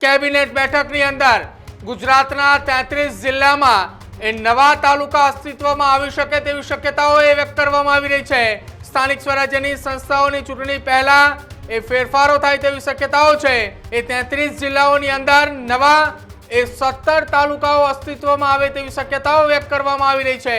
Cabinet બેઠકની અંદર ગુજરાતના 33 જિલ્લામાં નવા તાલુકા અસ્તિત્વમાં આવી શકે તેવી શક્યતાઓ વ્યક્ત કરવામાં આવી રહી છે। સ્થાનિક સ્વરાજ્યની સંસ્થાઓની ચૂંટણી પહેલા ફેરફારો થાય તેવી શક્યતાઓ છે। 33 જિલ્લાઓની અંદર નવા 17 તાલુકાઓ અસ્તિત્વમાં આવે તેવી શક્યતાઓ વ્યક્ત કરવામાં આવી રહી છે।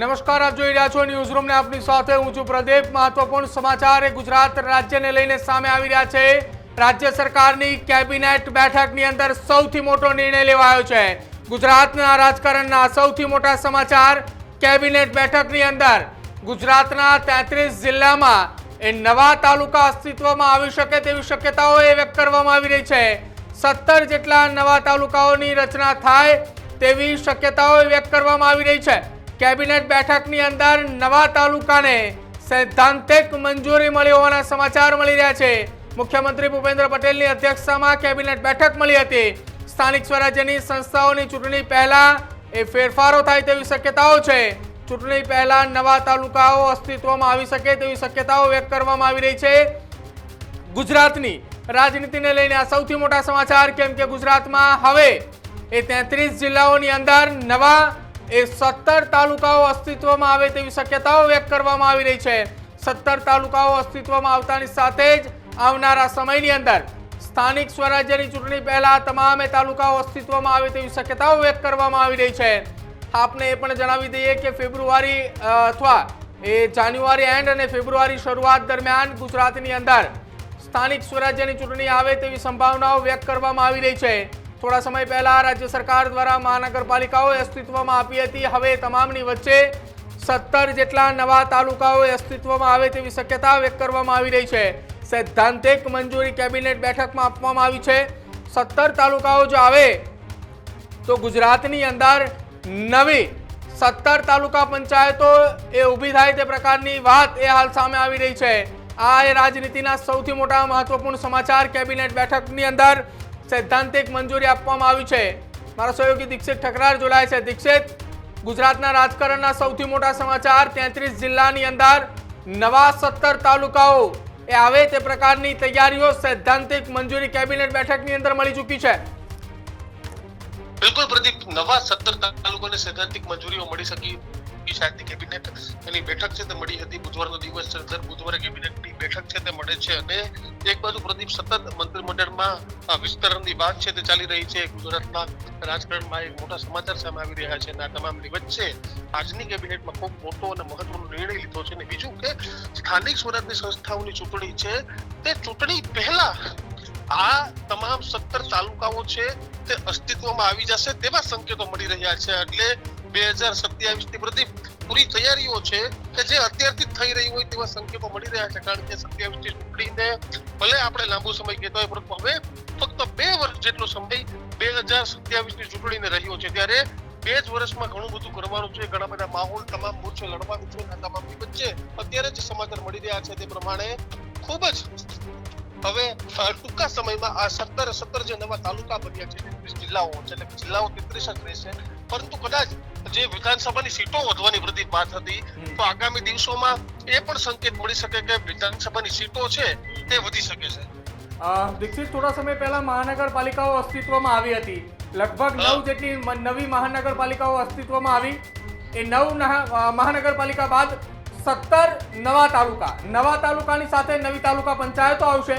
नमस्कार, आप જોઈ રહ્યા છો ન્યૂઝ રૂમ ને આપની સાથે હું છું પ્રદીપ। મહત્વપૂર્ણ સમાચાર ગુજરાત રાજ્યને લઈને સામે આવી રહ્યા છે। રાજ્ય સરકારની કેબિનેટ બેઠકની અંદર સૌથી મોટો નિર્ણય લેવાયો છે। ગુજરાતના રાજકારણના સૌથી મોટા સમાચાર કેબિનેટ બેઠકની અંદર ગુજરાતના 33 જિલ્લામાં નવા તાલુકા અસ્તિત્વમાં આવી શકે તેવી શક્યતાઓ વ્યક્ત કરવામાં આવી રહી છે। 17 જેટલા નવા તાલુકાઓની રચના થાય તેવી શક્યતાઓ વ્યક્ત કરવામાં આવી રહી છે। કેબિનેટ બેઠકની અંદર નવા તાલુકાને સૈદ્ધાંતિક મંજૂરી મળી હોવાના સમાચાર મળી રહ્યા છે। મુખ્યમંત્રી ભૂપેન્દ્ર પટેલની અધ્યક્ષતામાં કેબિનેટ બેઠક મળી હતી। સ્થાનિક સ્વરાજ્યની સંસ્થાઓની ચૂંટણી પહેલા ફેરફારો થાય તેવી શક્યતાઓ છે। ચૂંટણી પહેલા નવા તાલુકાઓ અસ્તિત્વમાં આવી શકે તેવી શક્યતાઓ વ્યક્ત કરવામાં આવી રહી છે। ગુજરાતની રાજનીતિને લઈને આ સૌથી મોટા સમાચાર, કેમ કે ગુજરાતમાં હવે 33 જિલ્લાઓની અંદર નવા 17 તાલુકાઓ અસ્તિત્વમાં આવે તેવી શક્યતાઓ વ્યક્ત કરવામાં આવી રહી છે। 17 તાલુકાઓ અસ્તિત્વમાં આવતાની સાથે જ આવનારા સમયની અંદર સ્થાનિક સ્વરાજ્યની ચૂંટણી પહેલા તમામ તાલુકાઓ અસ્તિત્વમાં આવે તેવી શક્યતાઓ વ્યક્ત કરવામાં આવી રહી છે। આપને એ પણ જણાવી દઈએ કે ફેબ્રુઆરી અથવા જાન્યુઆરી એન્ડ અને ફેબ્રુઆરી શરૂઆત દરમિયાન ગુજરાતની અંદર સ્થાનિક સ્વરાજ્યની ચૂંટણી આવે તેવી સંભાવનાઓ વ્યક્ત કરવામાં આવી રહી છે। થોડા સમય પહેલા રાજ્ય સરકાર દ્વારા મહાનગરપાલિકાઓ અસ્તિત્વમાં આપી હતી। હવે તમામની વચ્ચે 17 જેટલા નવા તાલુકાઓ અસ્તિત્વમાં આવે તેવી શક્યતા વ્યક્ત કરવામાં આવી રહી છે। સૈદ્ધાંતિક મંજૂરી કેબિનેટ બેઠકમાં આપવામાં આવી છે। 17 તાલુકાઓ જો આવે તો ગુજરાતની અંદર નવી 17 તાલુકા પંચાયતો ઊભી થાય તે પ્રકારની વાત હાલ સામે આવી રહી છે। આ રાજનીતિના સૌથી મોટા મહત્વપૂર્ણ સમાચાર કેબિનેટ બેઠકની અંદર સૈદ્ધાંતિક મંજૂરી આપવામાં આવી છે। મારા સહયોગી દીક્ષિત ઠકરાર જોડાય છે। દીક્ષિત, ગુજરાતના રાજકારણના સૌથી મોટા સમાચાર 33 જિલ્લાની અંદર નવા 17 તાલુકાઓ આવે તે પ્રકારની તૈયારીઓ સૈદ્ધાંતિક મંજૂરી કેબિનેટ બેઠકની અંદર મળી ચૂકી છે। બિલકુલ પ્રદીપ, નવા 17 તાલુકાને સૈદ્ધાંતિક મંજૂરીઓ મળી શકી। શાંતિ કેબિનેટ એની બેઠક છે તે મળી હતી। બુધવારનો દિવસ છે, દર બુધવારે કેબિનેટની બેઠક છે તે મળે છે અને એક બાજુ પ્રદીપ સતત મંત્રીમંડળમાં વિસ્તરણની વાત છે તે ચાલી રહી છે। ગુજરાતના રાજકારણમાં એક મોટા સમાચાર સામે આવી રહ્યા છે અને આ તમામની વચ્ચે આજની કેબિનેટમાં ખૂબ મોટો અને મહત્વનો નિર્ણય લીધો છે। અને બીજું કે સ્થાનિક સ્વરાજ્યની સંસ્થાઓની ચૂંટણી છે તે ચૂંટણી પહેલા આ તમામ 17 તાલુકાઓ છે તે અસ્તિત્વમાં આવી જશે તેવા સંકેતો મળી રહ્યા છે। એટલે 2027 ની પ્રદીપ પૂરી તૈયારીઓ છે કે જે અત્યારથી થઈ રહી હોય તેવા સંકેતો મળી રહ્યા છે। કારણ કે 27 ની ચૂંટણીને ભલે આપણે લાંબો સમય કહેતો હોય, પરંતુ હવે ફક્ત 2 વર્ષ જેટલો સમય 2027 ની ચૂંટણીને રહ્યો છે, ત્યારે 2 જ વર્ષમાં ઘણું બધું કરવાનું છે, ઘણા બધા માહોલ તમામ મોરચે લડવાનું છે। આ તમામની વચ્ચે અત્યારે જે સમાચાર મળી રહ્યા છે તે પ્રમાણે ખૂબ જ હવે ટૂંકા સમયમાં આ 17 જે નવા તાલુકા બન્યા છે 33 જિલ્લાઓ છે, એટલે જિલ્લાઓ 33 જ રહેશે, પરંતુ કદાચ જે વિધાનસભાની સીટો વધવાની પ્રતિ વાત હતી તો આગામી દિવસોમાં એ પણ સંકેત મળી શકે કે વિધાનસભાની સીટો છે તે વધી શકે છે। દીક્ષિત, થોડા સમય પહેલા મહાનગરપાલિકાઓ અસ્તિત્વમાં આવી હતી। લગભગ 9 જેટલી નવી મહાનગરપાલિકાઓ અસ્તિત્વમાં આવી। એ 9 મહાનગરપાલિકા બાદ 17 નવા તાલુકાની સાથે નવી તાલુકા પંચાયતો આવશે।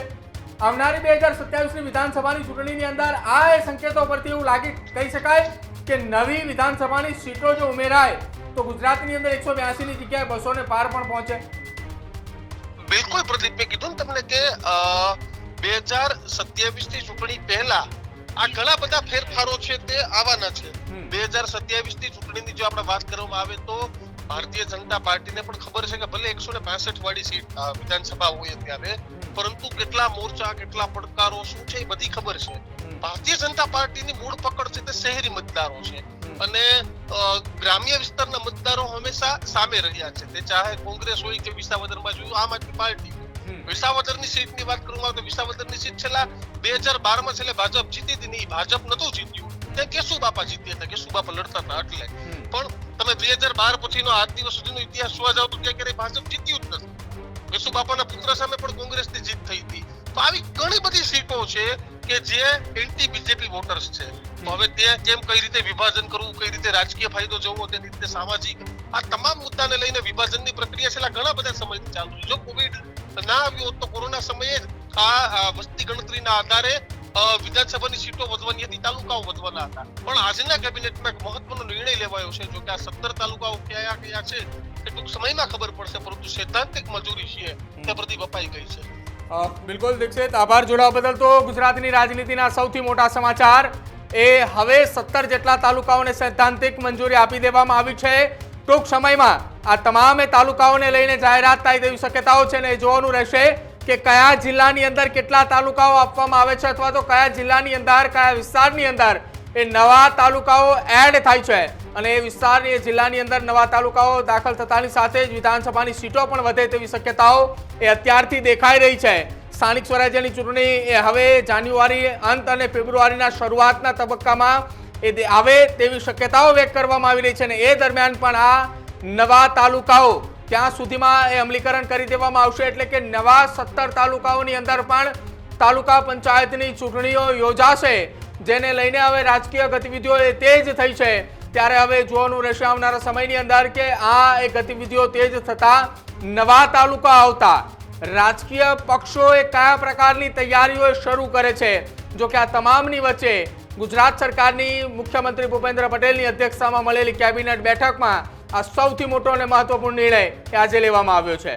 આવનારી 2027 ની વિધાનસભાની ચૂંટણીની અંદર આ સંકેતો પરથી એવું કહી શકાય કે નવી વિધાનસભાની સીટો જો ઉમેરાય તો ગુજરાતની અંદર 182 ની જગ્યાએ 200 ને પાર પણ પહોંચે। બિલકુલ પ્રદીપ, મેં કીધું ને તમને કે 2027 ની ચૂંટણી પહેલા આ ઘણા બધા ફેરફારો છે તે આવવાના છે। 2027 ની ચૂંટણીની જો આપણે વાત કરવામાં આવે તો ભારતીય જનતા પાર્ટીને પણ ખબર છે કે ભલે 162 વાળી સીટ વિધાનસભા હોય ત્યારે, પરંતુ કેટલા મોરચા, કેટલા પડકારો શું છે એ બધી ખબર છે। ભારતીય જનતા પાર્ટીની મૂળ પકડ છે તે શહેરી મતદારો છે અને ગ્રામ્ય વિસ્તારના મતદારો હંમેશા સામે રહ્યા છે। તે ચાહે કોંગ્રેસ હોય કે વિસાવદરમાં જોયું આમ આદમી પાર્ટી। વિસાવદરની સીટની વાત કરવામાં આવે તો વિસાવદરની સીટ છેલ્લા 2012 માં છેલ્લે ભાજપ જીતી હતી, નહીં ભાજપ નતું જીત્યું। ત્યાં કેશુબાપા જીત્યા હતા, કેશુબાપા લડતા હતા એટલે. પણ તમે 2012 પછીનો આજ દિવસ સુધીનો ઇતિહાસ જોવા જાવ તો ત્યાં ક્યારેય ભાજપ જીત્યું જ નથી. કેશુબાપાના પુત્ર સામે પણ કોંગ્રેસની જીત થઈ હતી. તો આવી ઘણી બધી સીટો છે કે જે એન્ટી બીજેપી વોટર્સ છે. તો હવે તે કેમ કઈ રીતે વિભાજન કરવું, કઈ રીતે રાજકીય ફાયદો જોવો, તેની રીતે સામાજિક, આ તમામ મુદ્દાને લઈને વિભાજનની પ્રક્રિયા છેલ્લા ઘણા બધા સમયથી ચાલુ છે. જો કોવિડ ના આવ્યો તો કોરોના સમયે જ આ વસ્તી ગણતરીના આધારે વિધાનસભાની સીટો વધવાની હતી, તાલુકાઓ વધવાના હતા. પણ આજના કેબિનેટમાં એક મહત્વનો નિર્ણય લેવાયો છે. જો કે આ 17 તાલુકાઓ કયા કયા છે એ ટૂંક સમયમાં ખબર પડશે, પરંતુ સૈદ્ધાંતિક મંજૂરી છે તે પ્રતિ અપાઈ ગઈ છે. બિલકુલ દીક્ષિત, આભાર જોડાવા બદલ. તો ગુજરાતની રાજનીતિના સૌથી મોટા સમાચાર એ હવે 17 જેટલા તાલુકાઓને સૈદ્ધાંતિક મંજૂરી આપી દેવામાં આવી છે. ટૂંક સમયમાં આ તમામે તાલુકાઓને લઈને જાહેરાત થાય તેવી શક્યતાઓ છે, ને એ જોવાનું રહેશે કે કયા જિલ્લાની અંદર કેટલા તાલુકાઓ આપવામાં આવે છે, અથવા તો કયા જિલ્લાની અંદર, કયા વિસ્તારની અંદર એ નવા તાલુકાઓ એડ થાય છે. અને એ વિસ્તારની, એ જિલ્લાની અંદર નવા તાલુકાઓ દાખલ થતાની સાથે જ વિધાનસભાની સીટો પણ વધે તેવી શક્યતાઓ એ અત્યારથી દેખાઈ રહી છે. સ્થાનિક સ્વરાજ્યની ચૂંટણી એ હવે જાન્યુઆરી અંત અને ફેબ્રુઆરીના શરૂઆતના તબક્કામાં એ આવે તેવી શક્યતાઓ વ્યક્ત કરવામાં આવી રહી છે. અને એ દરમિયાન પણ આ નવા તાલુકાઓ ત્યાં સુધીમાં એ અમલીકરણ કરી દેવામાં આવશે, એટલે કે નવા 17 તાલુકાઓની અંદર પણ તાલુકા પંચાયતની ચૂંટણીઓ યોજાશે, જેને લઈને હવે રાજકીય ગતિવિધિઓ એ તેજ થઈ છે. ત્યારે હવે જોવાનું રહેશે આવનારા સમયની અંદર કે આ એ ગતિવિધિઓ તેજ થતા નવા તાલુકા આવતા રાજકીય પક્ષો એ કયા પ્રકારની તૈયારીઓ શરૂ કરે છે. જો કે આ તમામની વચ્ચે ગુજરાત સરકારની મુખ્યમંત્રી ભૂપેન્દ્ર પટેલની અધ્યક્ષતામાં મળેલી કેબિનેટ બેઠકમાં આ સૌથી મોટો અને મહત્વપૂર્ણ નિર્ણય આજે લેવામાં આવ્યો છે.